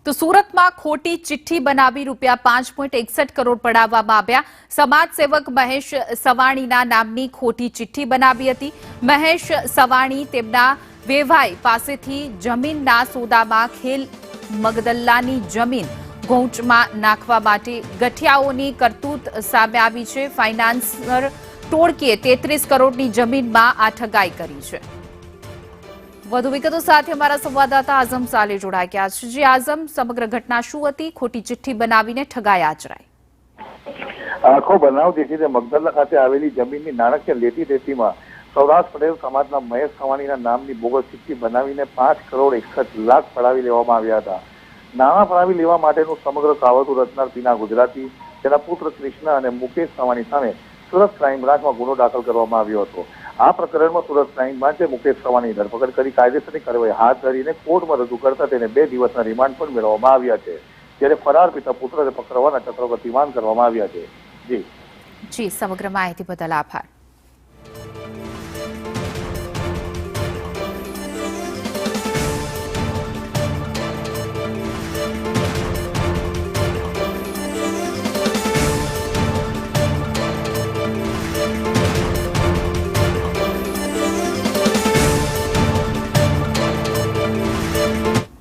તો સુરતમાં ખોટી ચિઠ્ઠી બનાવી ₹5.61 કરોડ પડાવવામાં આવ્યા। સમાજ સેવક મહેશ સવાણીના નામની ખોટી ચિઠ્ઠી બનાવી હતી। મહેશ સવાણી તેમના વેવાઈ પાસેથી જમીનના સોદામાં ખેલ મગદલ્લાની જમીન ગૌચમાં નાખવા માટે ગઠિયાઓની કરતૂત સામે આવી છે। ફાઇનાન્સર ટોળકીએ 33 કરોડની જમીનમાં આ ઠગાઈ કરી છે। વધુ વિગતો સાથે અમારા સંવાદદાતા આઝમ સાલે જોડાઈ ગયા છે। જી આઝમ, સમગ્ર ઘટના શું હતી? ખોટી ચિઠ્ઠી બનાવીને ઠગાઈ આચરાઈ। આખો બનાવ જે છે મગદલ્લા ખાતે આવેલી જમીનની નાણાકીય લેતી દેતીમાં સૌરાષ્ટ્ર પટેલ સમાજના મહેશ સવાણીના નામની બોગસ ચિઠ્ઠી બનાવીને 5 કરોડ 61 લાખ પડાવી લેવામાં આવ્યા હતા। નાણાં પડાવી લેવા માટેનું સમગ્ર કાવતરું રચનાર પીના ગુજરાતી, તેના પુત્ર કૃષ્ણ અને મુકેશ સવાણી સામે સુરત ક્રાઇમ બ્રાન્ચમાં ગુનો દાખલ કરવામાં આવ્યો હતો। આ પ્રકરણમાં સુરત ક્રાઇમ બ્રાન્ચે મુકેશ સવાણીની ધરપકડ કરી કાયદેસરની કાર્યવાહી હાથ ધરીને કોર્ટમાં રજૂ કરતા તેને 2 દિવસના રિમાન્ડ પણ મેળવવામાં આવ્યા છે, જ્યારે ફરાર પિતા પુત્રને પકડવાના ચક્રો ગતિમાન કરવામાં આવ્યા છે। જી સમગ્ર માહિતી બદલ આભાર।